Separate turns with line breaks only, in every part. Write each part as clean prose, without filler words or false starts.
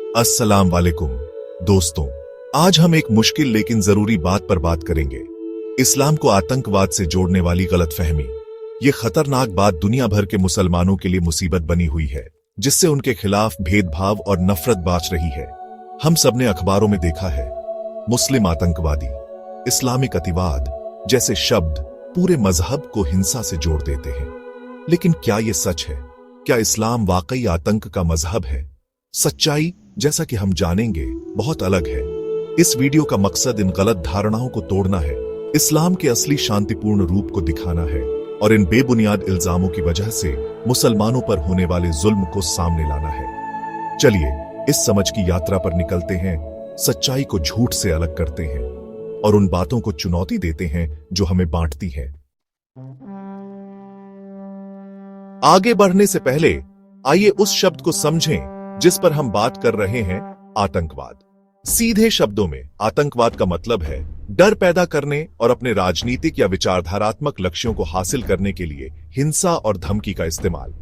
अस्सलाम वालेकुम दोस्तों, आज हम एक मुश्किल लेकिन जरूरी बात पर बात करेंगे। इस्लाम को आतंकवाद से जोड़ने वाली गलतफहमी। ये खतरनाक बात दुनिया भर के मुसलमानों के लिए मुसीबत बनी हुई है, जिससे उनके खिलाफ भेदभाव और नफरत बाच रही है। हम सबने अखबारों में देखा है, मुस्लिम आतंकवादी, इस्लामिक अतिवाद जैसे शब्द पूरे मजहब को हिंसा से जोड़ देते हैं। लेकिन क्या यह सच है? क्या इस्लाम वाकई आतंक का मजहब है? सच्चाई, जैसा कि हम जानेंगे, बहुत अलग है। इस वीडियो का मकसद इन गलत धारणाओं को तोड़ना है, इस्लाम के असली शांतिपूर्ण रूप को दिखाना है और इन बेबुनियाद इल्जामों की वजह से मुसलमानों पर होने वाले जुल्म को सामने लाना है। चलिए इस समझ की यात्रा पर निकलते हैं, सच्चाई को झूठ से अलग करते हैं और उन बातों को चुनौती देते हैं जो हमें बांटती हैं। आगे बढ़ने से पहले आइए उस शब्द को समझें जिस पर हम बात कर रहे हैं, आतंकवाद। सीधे शब्दों में आतंकवाद का मतलब है डर पैदा करने और अपने राजनीतिक या विचारधारात्मक लक्ष्यों को हासिल करने के लिए हिंसा और धमकी का इस्तेमाल।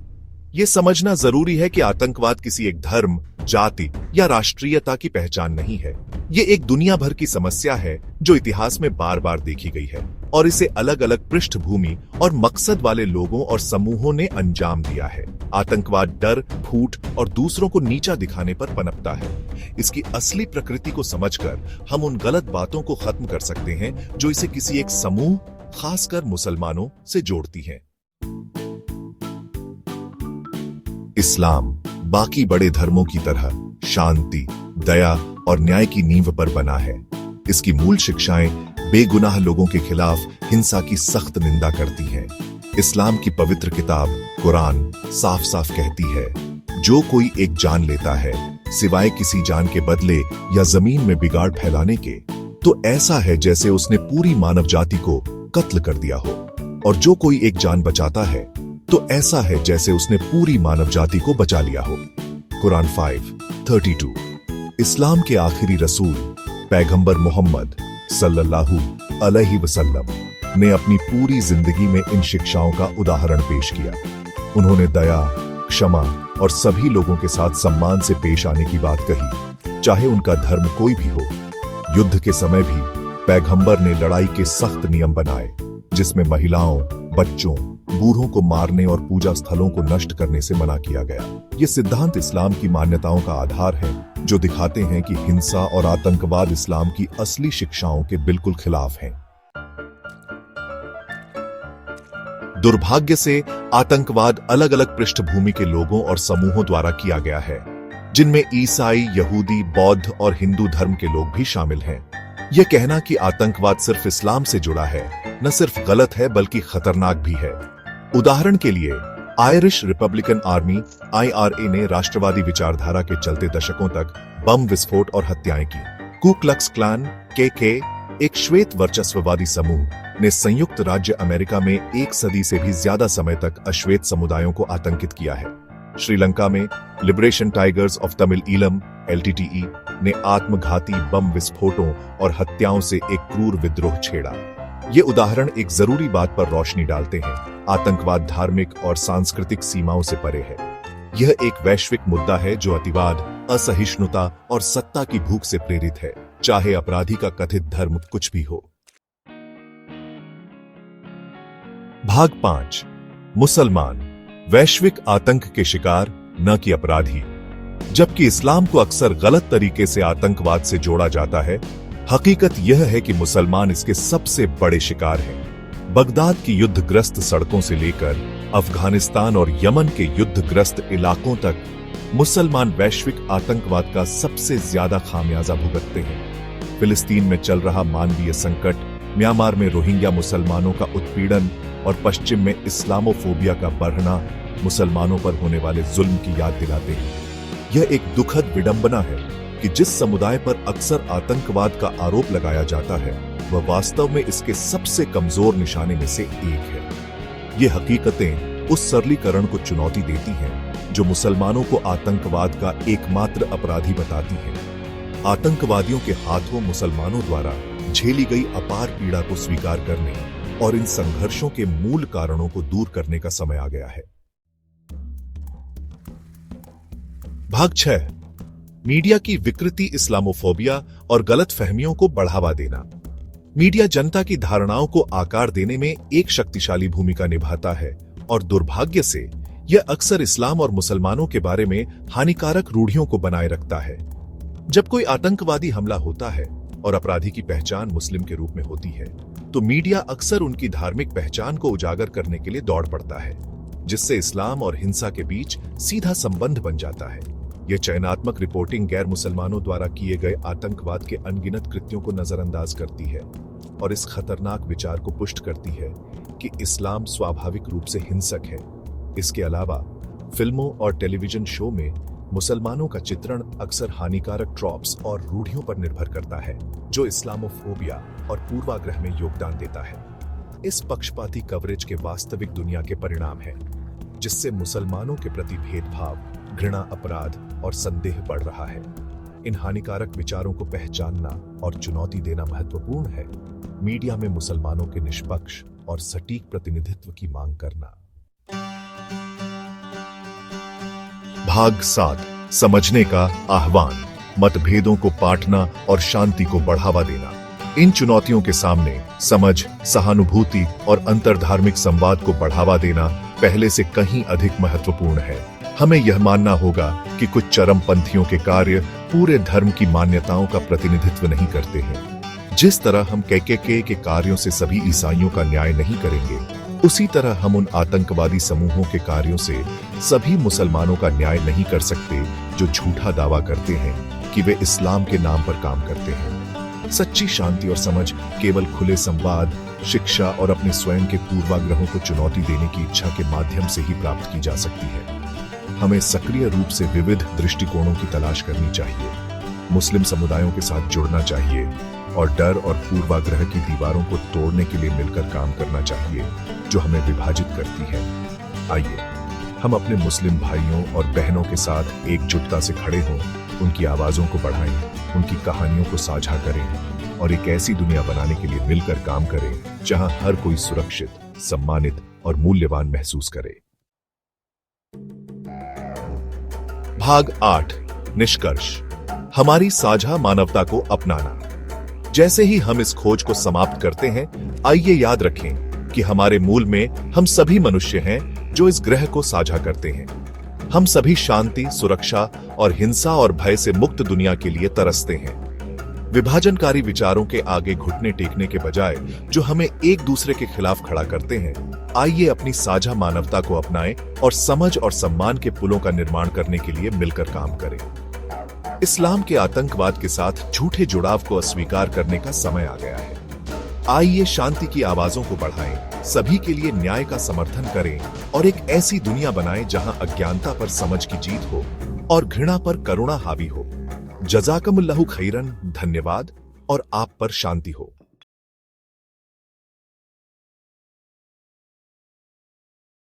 यह समझना जरूरी है कि आतंकवाद किसी एक धर्म, जाति या राष्ट्रीयता की पहचान नहीं है। यह एक दुनिया भर की समस्या है जो इतिहास में बार बार देखी गई है और इसे अलग अलग पृष्ठभूमि और मकसद वाले लोगों और समूहों ने अंजाम दिया है। आतंकवाद डर, फूट और दूसरों को नीचा दिखाने पर पनपता है। इसकी असली प्रकृति को समझकर हम उन गलत बातों को खत्म कर सकते हैं जो इसे किसी एक समूह, खासकर मुसलमानों से जोड़ती हैं। इस्लाम बाकी बड़े धर्मों की तरह शांति, दया और न्याय की नींव पर बना है। इसकी मूल शिक्षाएं बेगुनाह लोगों के खिलाफ हिंसा की सख्त निंदा करती हैं। इस्लाम की पवित्र किताब कुरान साफ साफ कहती है, जो कोई एक जान लेता है सिवाय किसी जान के बदले या जमीन में बिगाड़ फैलाने के, तो ऐसा है जैसे उसने पूरी मानव जाति को कत्ल कर दिया हो, और जो कोई एक जान बचाता है तो ऐसा है जैसे उसने पूरी मानव जाति को बचा लिया हो। कुरान 5:32। इस्लाम के आखिरी रसूल पैगंबर मोहम्मद सल्लल्लाहु अलैहि वसल्लम ने अपनी पूरी जिंदगी में इन शिक्षाओं का उदाहरण पेश किया। उन्होंने दया, क्षमा और सभी लोगों के साथ सम्मान से पेश आने की बात कही, चाहे उनका धर्म कोई भी हो। युद्ध के समय भी पैगंबर ने लड़ाई के सख्त नियम बनाए, जिसमें महिलाओं, बच्चों, बूढ़ों को मारने और पूजा स्थलों को नष्ट करने से मना किया गया। ये सिद्धांत इस्लाम की मान्यताओं का आधार है, जो दिखाते हैं कि हिंसा और आतंकवाद इस्लाम की असली शिक्षाओं के बिल्कुल खिलाफ हैं। दुर्भाग्य से आतंकवाद अलग अलग पृष्ठभूमि के लोगों और समूहों द्वारा किया गया है, जिनमें ईसाई, यहूदी, बौद्ध और हिंदू धर्म के लोग भी शामिल हैं। यह कहना कि आतंकवाद सिर्फ इस्लाम से जुड़ा है, न सिर्फ गलत है बल्कि खतरनाक भी है। उदाहरण के लिए, आयरिश रिपब्लिकन आर्मी (IRA) ने राष्ट्रवादी विचारधारा के चलते दशकों तक बम विस्फोट और हत्याएं की। कू क्लक्स क्लान (KK), एक श्वेत वर्चस्ववादी समूह, ने संयुक्त राज्य अमेरिका में एक सदी से भी ज्यादा समय तक अश्वेत समुदायों को आतंकित किया है। श्रीलंका में liberation tigers of Tamil Eelam (LTTE) ने आत्मघाती बम विस्फोटों और हत्याओं से एक क्रूर विद्रोह छेड़ा। ये उदाहरण एक जरूरी बात पर रोशनी डालते हैं, आतंकवाद धार्मिक और सांस्कृतिक सीमाओं से परे है। यह एक वैश्विक मुद्दा है जो अतिवाद, असहिष्णुता और सत्ता की भूख से प्रेरित है, चाहे अपराधी का कथित धर्म कुछ भी हो। भाग 5। मुसलमान वैश्विक आतंक के शिकार, न कि अपराधी। जबकि इस्लाम को अक्सर गलत तरीके से आतंकवाद से जोड़ा जाता है, हकीकत यह है कि मुसलमान इसके सबसे बड़े शिकार हैं। बगदाद की युद्धग्रस्त सड़कों से लेकर अफगानिस्तान और यमन के युद्धग्रस्त इलाकों तक मुसलमान वैश्विक आतंकवाद का सबसे ज्यादा खामियाजा भुगतते हैं। फिलिस्तीन में चल रहा मानवीय संकट, म्यांमार में रोहिंग्या मुसलमानों का उत्पीड़न और पश्चिम में इस्लामोफोबिया का बढ़ना मुसलमानों पर होने वाले जुल्म की याद दिलाते हैं। यह एक दुखद विडंबना है कि जिस समुदाय पर अक्सर आतंकवाद का आरोप लगाया जाता है, वह वास्तव में इसके सबसे कमजोर निशाने में से एक है। ये हकीकतें उस सरलीकरण को चुनौती देती हैं जो मुसलमानों को आतंकवाद का एकमात्र अपराधी बताती हैं। आतंकवादियों के हाथों मुसलमानों द्वारा झेली गई अपार पीड़ा को स्वीकार करने और इन संघर्षों के मूल कारणों को दूर करने का समय आ गया है। भाग 6। मीडिया की विकृति, इस्लामोफोबिया और गलत फहमियों को बढ़ावा देना। मीडिया जनता की धारणाओं को आकार देने में एक शक्तिशाली भूमिका निभाता है और दुर्भाग्य से यह अक्सर इस्लाम और मुसलमानों के बारे में हानिकारक रूढ़ियों को बनाए रखता है। जब कोई आतंकवादी हमला होता है और अपराधी की पहचान मुस्लिम के रूप में होती है, तो मीडिया अक्सर उनकी धार्मिक पहचान को उजागर करने के लिए दौड़ पड़ता है, जिससे इस्लाम और हिंसा के बीच सीधा संबंध बन जाता है। यह चयनात्मक रिपोर्टिंग गैर मुसलमानों द्वारा किए गए आतंकवाद के अनगिनत कृत्यों को नजरअंदाज करती है और इस खतरनाक विचार को पुष्ट करती है कि इस्लाम स्वाभाविक रूप से हिंसक है। इसके अलावा फिल्मों और टेलीविजन शो में मुसलमानों का चित्रण अक्सर हानिकारक ट्रॉप्स और रूढ़ियों पर निर्भर करता है, जो इस्लामोफोबिया और पूर्वाग्रह में योगदान देता है। इस पक्षपाती कवरेज के वास्तविक दुनिया के परिणाम हैं, जिससे मुसलमानों के प्रति भेदभाव, घृणा, अपराध और संदेह बढ़ रहा है। इन हानिकारक विचारों को पहचानना और चुनौती देना महत्वपूर्ण है। मीडिया में मुसलमानों के निष्पक्ष और सटीक प्रतिनिधित्व की मांग करना। भाग 7, समझने का आह्वान, मतभेदों को पाटना और शांति को बढ़ावा देना। इन चुनौतियों के सामने समझ, सहानुभूति और अंतर्धार्मिक संवाद को बढ़ावा देना पहले से कहीं अधिक महत्वपूर्ण है। हमें यह मानना होगा कि कुछ चरमपंथियों के कार्य पूरे धर्म की मान्यताओं का प्रतिनिधित्व नहीं करते हैं। जिस तरह हम केकेके के कार्यों से सभी ईसाइयों का न्याय नहीं करेंगे, उसी तरह हम उन आतंकवादी समूहों के कार्यों से सभी मुसलमानों का न्याय नहीं कर सकते जो झूठा दावा करते हैं कि वे इस्लाम के नाम पर काम करते हैं। सच्ची शांति और समझ केवल खुले संवाद, शिक्षा और अपने स्वयं के पूर्वाग्रहों को चुनौती देने की इच्छा के माध्यम से ही प्राप्त की जा सकती है। हमें सक्रिय रूप से विविध दृष्टिकोणों की तलाश करनी चाहिए, मुस्लिम समुदायों के साथ जुड़ना चाहिए और डर और पूर्वाग्रह की दीवारों को तोड़ने के लिए मिलकर काम करना चाहिए जो हमें विभाजित करती है। आइए हम अपने मुस्लिम भाइयों और बहनों के साथ एकजुटता से खड़े हों, उनकी आवाजों को बढ़ाएं, उनकी कहानियों को साझा करें और एक ऐसी दुनिया बनाने के लिए मिलकर काम करें जहां हर कोई सुरक्षित, सम्मानित और मूल्यवान महसूस करे। भाग 8, निष्कर्ष, हमारी साझा मानवता को अपनाना। जैसे ही हम इस खोज को समाप्त करते हैं, आइए याद रखें कि हमारे मूल में हम सभी मनुष्य हैं जो इस ग्रह को साझा करते हैं। हम सभी शांति, सुरक्षा और हिंसा और भय से मुक्त दुनिया के लिए तरसते हैं। विभाजनकारी विचारों के आगे घुटने टेकने के बजाय जो हमें एक दूसरे के खिलाफ खड़ा करते हैं, आइए अपनी साझा मानवता को अपनाएं और समझ और सम्मान के पुलों का निर्माण करने के लिए मिलकर काम करें। इस्लाम के आतंकवाद के साथ झूठे जुड़ाव को अस्वीकार करने का समय आ गया है। आइए शांति की आवाजों को बढ़ाएं, सभी के लिए न्याय का समर्थन करें और एक ऐसी दुनिया बनाएं जहां अज्ञानता पर समझ की जीत हो और घृणा पर करुणा हावी हो। जज़ाकमुल्लाहु खैरन, धन्यवाद और आप पर शांति हो।